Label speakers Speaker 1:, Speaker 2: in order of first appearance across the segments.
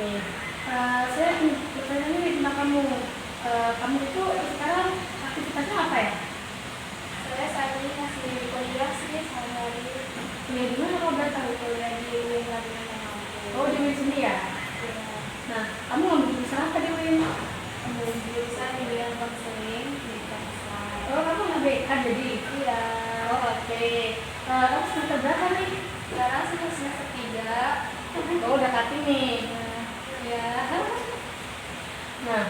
Speaker 1: oke. Saya bertanya nih tentang kamu. Kamu itu sekarang aktivitasnya apa ya?
Speaker 2: Saya saat ini masih kuliah sih sehari-hari.
Speaker 1: Kuliah di mana kalau boleh tahu?
Speaker 2: Kuliah di UIN Lamongan Mampu.
Speaker 1: Oh, di UIN sini ya?
Speaker 2: Ya,
Speaker 1: Nah, kamu ngambil jurusan apa di UIN?
Speaker 2: ambil jurusan di bidang konseling pendidikan Islam.
Speaker 1: Oh, kamu nggak BK jadi?
Speaker 2: Iya.
Speaker 1: Oh, oke. Kamu semester berapa nih?
Speaker 2: Sekarang sudah semester 3.
Speaker 1: Oh, udah cutting nih.
Speaker 2: Ya.
Speaker 1: Nah,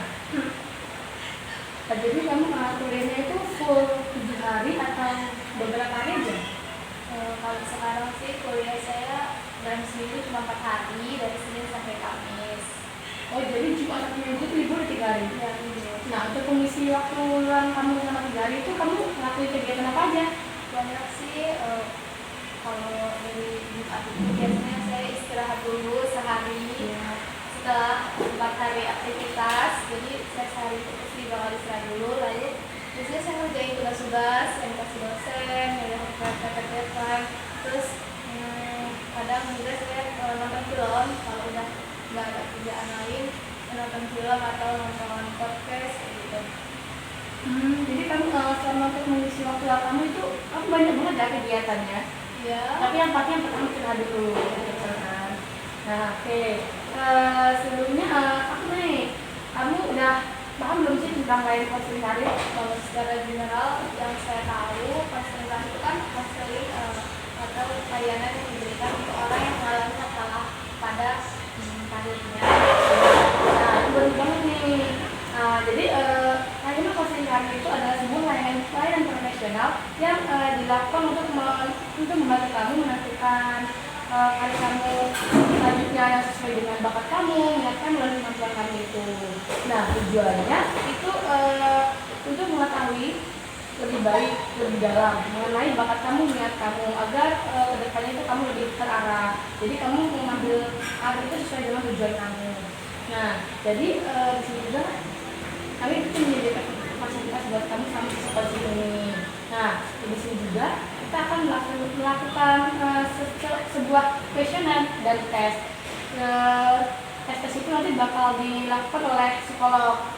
Speaker 1: jadi kamu kuliahnya itu full 7 hari atau beberapa hari aja?
Speaker 2: Kalau sekarang sih kuliah saya dalam seminggu cuma 4 hari dari Senin sampai Kamis.
Speaker 1: Oh, jadi Jumat Sabtu Minggu itu libur 3 hari?
Speaker 2: Iya, libur.
Speaker 1: Nah, untuk mengisi waktu luang kamu selama 3 hari itu kamu ngelakuin kegiatan apa aja?
Speaker 2: Banyak sih, kalau dari Jumat itu biasanya saya istirahat dulu sehari. Setelah 4 hari aktivitas, jadi saya sehari itu pasti bakal istirahat dulu. Lalu biasanya saya ngerjain tugas-tugas yang dikasih dosen, yang kerjaan. Terus kadang juga saya nonton film kalau udah nggak ada kerjaan lain, nonton film atau nonton podcast kayak gitu.
Speaker 1: Jadi kamu selama untuk mengisi waktu luang kamu itu kamu banyak banget ya kegiatannya.
Speaker 2: Iya.
Speaker 1: Tapi yang pertama istirahat dulu. Nah, oke. Sebelumnya aku nih, kamu udah paham belum sih tentang layanan konseling karir?
Speaker 2: Kalau secara general yang saya tahu konseling karir itu kan konseling atau layanan yang diberikan untuk orang yang mengalami masalah pada karirnya.
Speaker 1: Nah, itu baru banget nih. Jadi layanan konseling karir itu adalah sebuah layanan profesional yang dilakukan untuk membantu kamu menentukan karir kamu selanjutnya yang sesuai dengan bakat kamu, minat kamu dan kemampuan kamu itu. Nah, tujuannya itu untuk mengetahui lebih baik, lebih dalam mengenai bakat kamu, minat kamu agar kedepannya itu kamu lebih terarah. Jadi kamu mengambil karir itu sesuai dengan tujuan kamu. Nah, jadi di sini juga kami itu menyediakan fasilitas buat kamu sama seperti ini. Nah, di sini juga kita akan melakukan sebuah questionnaire dan tes. Tes itu nanti bakal dilakukan oleh psikolog.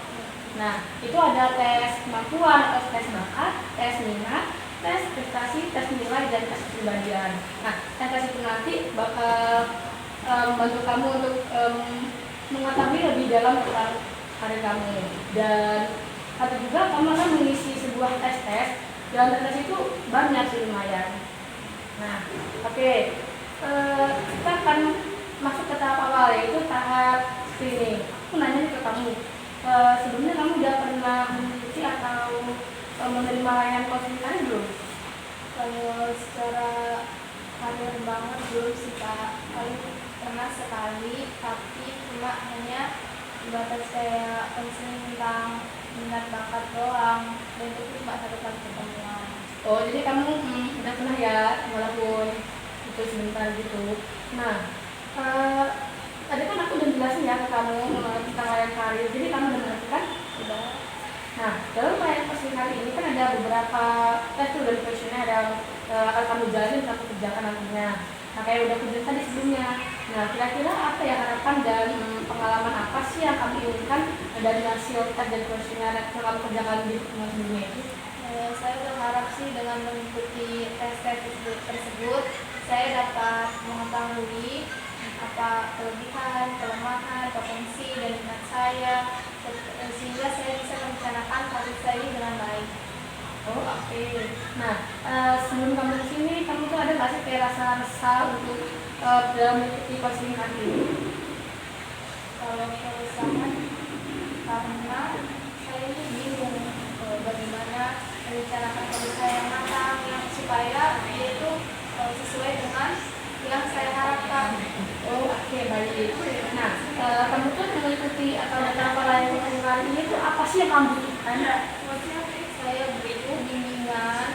Speaker 1: Nah, itu ada tes kemampuan, atau tes bakat, tes minat, tes prestasi, tes nilai, dan tes kepribadian. Nah, tes itu nanti bakal membantu kamu untuk mengetahui lebih dalam tentang karir kamu. Dan atau juga kamu akan mengisi sebuah tes. Dan tes itu banyak sih lumayan. Nah, oke. Kita akan masuk ke tahap awal, yaitu tahap screening. Aku nanya nih ke kamu. Sebelumnya kamu udah pernah mengikuti atau menerima layanan konseling karir belum?
Speaker 2: Kalau secara karir banget belum sih Kak, paling pernah sekali, tapi cuma hanya sebatas kayak konseling tentang minat bakat doang, dan itu cuma 1 kali pertemuan.
Speaker 1: Oh, jadi kamu udah pernah ya walaupun itu sebentar gitu. Nah, tadi kan aku udah jelasin ya ke kamu tentang layanan karir, jadi kamu udah mengerti kan?
Speaker 2: Udah.
Speaker 1: Nah, dalam layanan konseling karir ini kan ada beberapa tes tuh dan questionnaire yang akan kamu jalanin dan kamu kerjakan nantinya. Nah, kayak udah aku bilang tadi sebelumnya. Nah, kira-kira apa ya harapan dan pengalaman apa sih yang kamu inginkan dari hasil tes dan questionnaire yang kamu kerjakan di pertemuan sebelumnya itu?
Speaker 2: Saya berharap sih dengan mengikuti tes-tes tersebut, saya dapat mengetahui apa kelebihan, kelemahan, potensi, dan minat saya, sehingga saya bisa merencanakan karir saya ini dengan baik.
Speaker 1: Oh, oke. Nah, sebelum kamu kesini, kamu tuh ada nggak sih kayak rasa untuk dalam mengikuti konseling karir ini?
Speaker 2: Kalau keresahan, karena saya ini bingung bagaimana merencanakan karir saya yang matang, yang supaya itu sesuai dengan yang saya harapkan.
Speaker 1: Oh, oke, baik. Nah, kamu tuh mengikuti atau datang ke layanan konseling karir ini tuh apa sih yang kamu butuhkan?
Speaker 2: Saya butuh bimbingan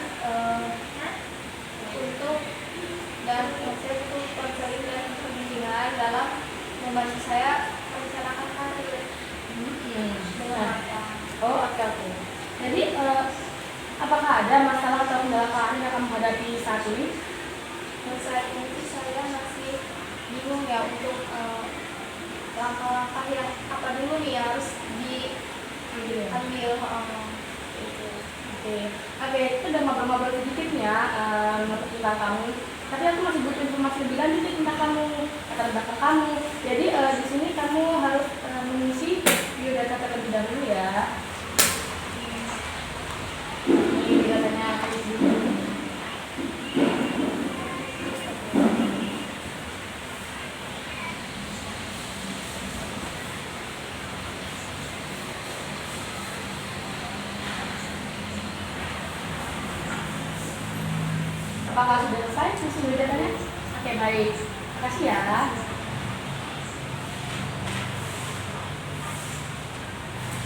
Speaker 2: untuk dan saya butuh konseling dan pembimbingan dalam membantu saya merencanakan karir dengan matang.
Speaker 1: Oh, oke. Jadi, apakah ada masalah atau kendala karir yang kamu hadapi saat ini?
Speaker 2: Saat ini saya masih bingung ya untuk langkah-langkah yang apa dulu nih yang harus diambil
Speaker 1: Gitu. Oke, itu udah ngobrol-ngobrol sedikit ya tentang kamu. Tapi aku masih butuh informasi lebih lanjut nih tentang kamu, latar belakang kamu. Jadi di sini kamu harus mengisi biodata terlebih dahulu ya. Ini biodatanya aku dulu. Apakah sudah selesai mengisi biodatanya? Oke, baik. Makasih ya.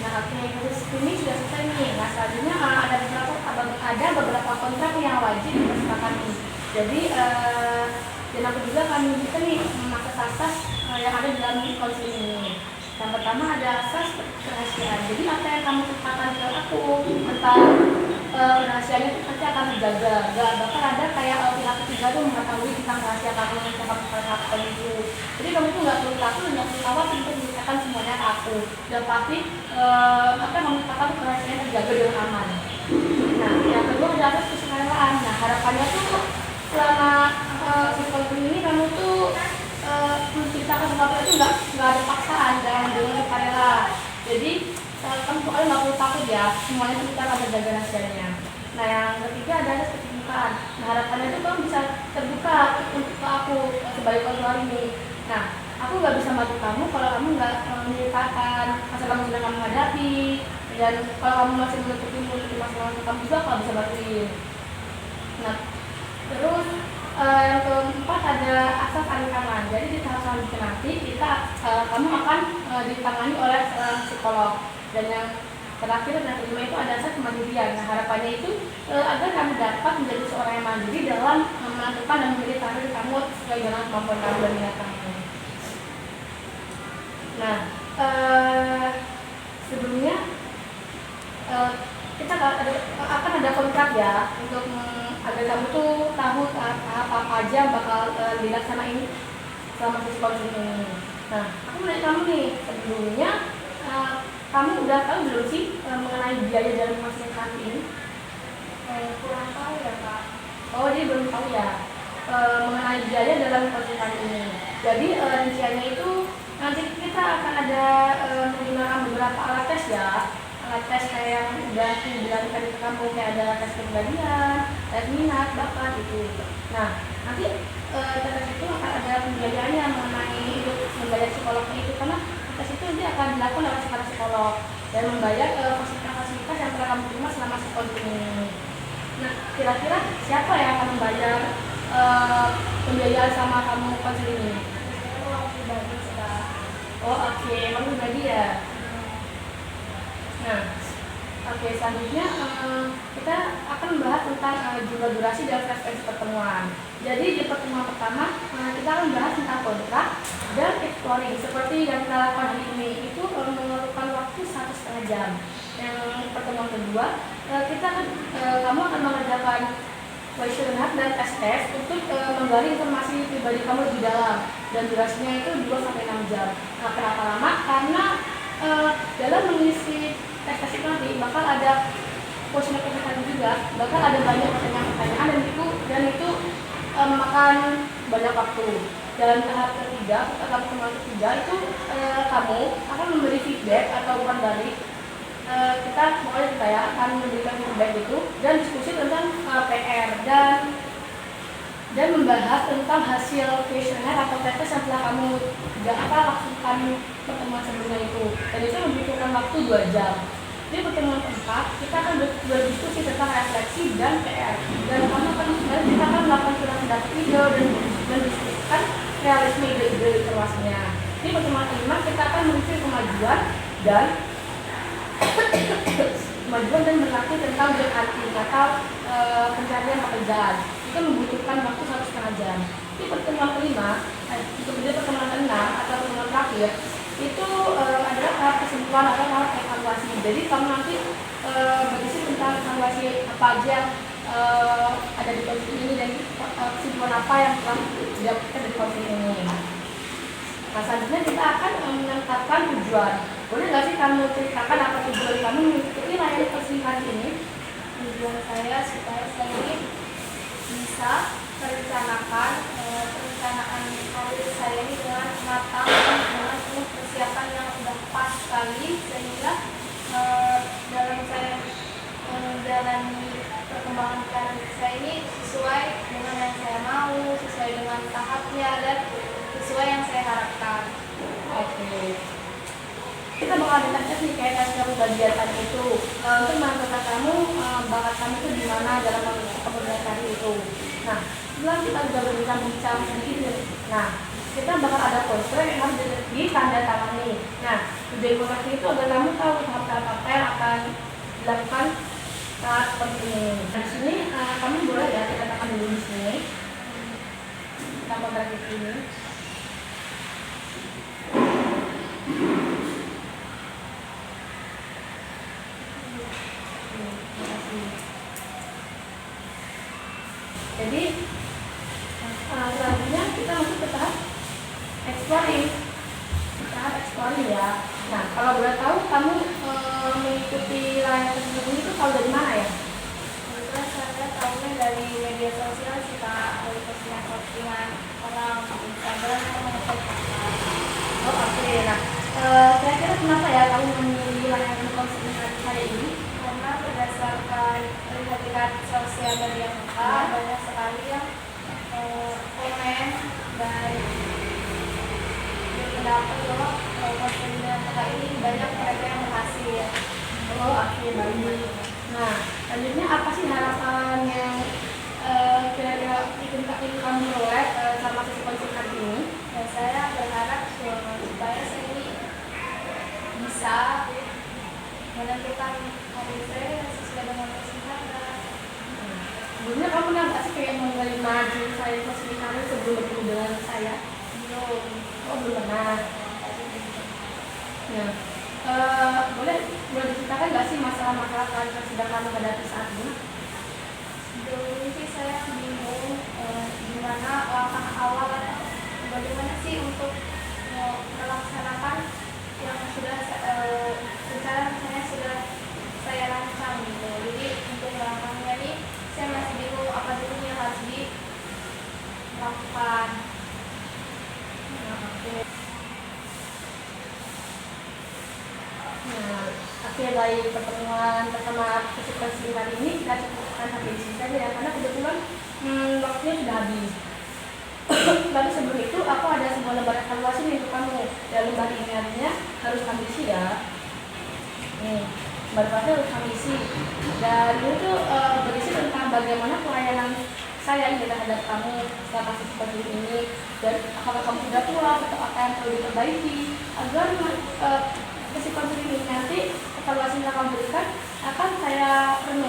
Speaker 1: Nah, oke, terus ini sudah selesai nih. Nah, selanjutnya ada beberapa kontrak yang wajib disepakati. Jadi, dan aku juga akan menunjukkan nih asas-asas yang ada di dalam konseling ini. Yang pertama ada asas kerahasiaan. Jadi apa yang kamu katakan ke aku tentang rahasianya itu nanti akan terjaga. Gak bakal ada kayak pihak ketiga tuh mengetahui tentang rahasia kamu yang kamu katakan itu. Jadi kamu tuh nggak perlu takut, nggak perlu khawatir untuk menceritakan semuanya ke aku. Dan pasti apa yang kamu katakan rahasianya terjaga dengan aman. Nah, yang kedua ada asas kesukarela. Nah, harapannya tuh selama psikologi ini kamu tuh menceritakan sesuatu itu nggak ada paksaan dan dengan sukarela. Jadi kamu soalnya nggak perlu takut ya, semuanya kita akan terjaga rahasianya. Nah, yang ketiga ada asas keterbukaan. Nah, harapannya itu kamu bisa terbuka untuk ke aku sebagai konselor ini. Nah, aku nggak bisa bantu kamu kalau kamu nggak menceritakan masalah kamu sedang kamu hadapi, dan kalau kamu masih menutupi masalah kamu juga aku nggak bisa bantuin. Nah, terus yang keempat ada asas ancaman. Jadi di tahap selanjutnya nanti kamu akan ditangani oleh seorang psikolog. Dan yang terakhir dan kelima itu ada asas kemandirian. Nah, harapannya itu agar kamu dapat menjadi seorang yang mandiri dalam menentukan dan memilih karir kamu sesuai dengan kemampuan kamu dan minat kamu. Nah, sebelumnya kita akan ada kontrak ya untuk agar kamu tuh tahu apa aja bakal dilaksanain selama psikologi ini. Nah, aku mau nanya kamu nih, sebelumnya kamu udah tahu belum sih mengenai biaya dalam konsultasi ini?
Speaker 2: Kurang tahu ya Kak.
Speaker 1: Oh, dia belum tahu ya mengenai biaya dalam konsultasi ini. Jadi rinciannya itu nanti kita akan ada menggunakan beberapa alat tes ya. Alat tes kayak yang udah dilakukan di kampung, kayak ada tes kepribadian, tes minat, bakat itu. Nah, nanti tes itu akan ada pembiayaannya mengenai membayar psikolognya itu, karena tes itu nanti akan dilakukan oleh para psikolog dan membayar fasilitas yang telah kamu terima selama psikologi ini. Nah, kira-kira siapa yang akan membayar pembiayaan sama kamu konseling ini?
Speaker 2: Uang pribadi Kak.
Speaker 1: Oh, oke, kamu pribadi ya. Nah, oke, selanjutnya kita akan membahas tentang jumlah durasi dan frekuensi pertemuan. Jadi di pertemuan pertama kita akan membahas tentang kontrak dan exploring seperti yang kita lakukan hari ini. Itu memerlukan waktu 1,5 jam. Yang pertemuan kedua kamu akan mengerjakan questionnaire dan tes untuk menggali informasi pribadi kamu lebih dalam, dan durasinya itu 2-6 jam. Nah, kenapa lama? Karena dalam mengisi tes itu nanti bakal ada questionnaire juga, bakal ada banyak pertanyaan-pertanyaan dan itu memakan banyak waktu. Dalam tahap ketiga, tahap pertemuan ketiga itu kamu akan memberi feedback atau bukan balik. Kita akan memberikan feedback itu dan diskusi tentang PR dan membahas tentang hasil questionnaire atau tes yang telah kamu lakukan pertemuan sebelumnya itu, dan itu membutuhkan waktu 2 jam. Di pertemuan keempat kita akan berdiskusi tentang refleksi dan PR, dan kita akan melakukan surat pendapat video dan mendiskusikan realisme ide-ide luasnya. Di pertemuan kelima kita akan mereview kemajuan dan berlaku tentang job hunting atau pencarian pekerjaan. Itu membutuhkan waktu 1,5 jam. Di pertemuan kelima, di pertemuan keenam atau pertemuan terakhir itu adalah tahap kesimpulan atau tahap evaluasi. Jadi kamu nanti berisi tentang evaluasi apa aja yang ada di konseling ini dan kesimpulan apa yang telah dilakukan di konseling ini. Nah, selanjutnya kita akan menetapkan tujuan. Boleh nggak sih kamu ceritakan apa tujuan kamu mengikuti layanan persingkat ini?
Speaker 2: Tujuan saya supaya saya ini bisa merencanakan perencanaan karir saya ini dengan matang dan dengan penuh persiapan yang sudah pas sekali, sehingga dalam saya menjalani perkembangan karir saya ini sesuai dengan yang saya mau, sesuai dengan tahapnya, dan sesuai yang saya harapkan.
Speaker 1: Oke. Kita bakal ada tes nih kayak tes kepribadian itu. Untuk menentukan kamu bakat kamu itu di mana dalam kepribadian itu. Nah, setelah kita sudah berbincang-bincang sedikit, nah kita bakal ada kontrak yang harus ditandatangani. Nah, tujuan kontrak itu agar kamu tahu tahap-tahap apa yang akan dilakukan saat seperti ini. Nah, di sini kamu boleh ya kita tekan dulu di sini. Kita kontrak ini. Jadi selanjutnya kita masuk ke tahap exploring. Tahap exploring ya. Nah, kalau boleh tahu kamu mengikuti layanan tersebut itu tahu dari mana ya?
Speaker 2: Kebetulan saya tahunya dari media sosial sih Kak, dari postingan-postingan orang di Instagram yang mengetahui.
Speaker 1: Oh oke. Nah, kira-kira kenapa ya kamu memilih layanan konseling hari ini?
Speaker 2: Karena berdasarkan lihat-lihat sosial media Kakak, banyak sekali yang komen dan berpendapat bahwa konsumen Kakak ini banyak mereka yang berhasil.
Speaker 1: Oh oke, baik. Nah, selanjutnya apa sih harapan yang kira-kira ingin kamu peroleh sama sesi konseling ini?
Speaker 2: Ya, saya berharap supaya saya ini bisa menentukan karir saya sesuai dengan kesempatan.
Speaker 1: Sebelumnya kamu pernah nggak sih kayak menerima jurusan saya konseling kamu sebelum bertemu dengan saya?
Speaker 2: Belum.
Speaker 1: Oh belum pernah. Ya. Boleh diceritakan nggak sih masalah-masalah yang sedang kamu hadapi saat ini?
Speaker 2: Sejauh ini sih saya bingung gimana langkah awal bagaimana sih untuk melaksanakan yang sudah rencana sudah saya rancang gitu. Jadi untuk langkahnya ini saya masih bingung apa dulu yang harus dilakukan.
Speaker 1: Oke. Nah, oke baik, pertemuan pertama sesi konseling hari ini kita cukupkan sampai di sini saja ya, karena kebetulan waktunya sudah habis. Tapi sebelum itu aku ada sebuah lembar evaluasi nih untuk kamu. Dan lembar ini artinya harus kamu isi ya. Nih, lembar evaluasi harus kamu isi. Dan itu tuh berisi tentang bagaimana pelayanan saya ini terhadap kamu selama sesi konseling ini, dan apakah kamu sudah puas atau apa yang perlu diperbaiki agar sesi konseling ini nanti evaluasi yang kamu berikan akan saya renungkan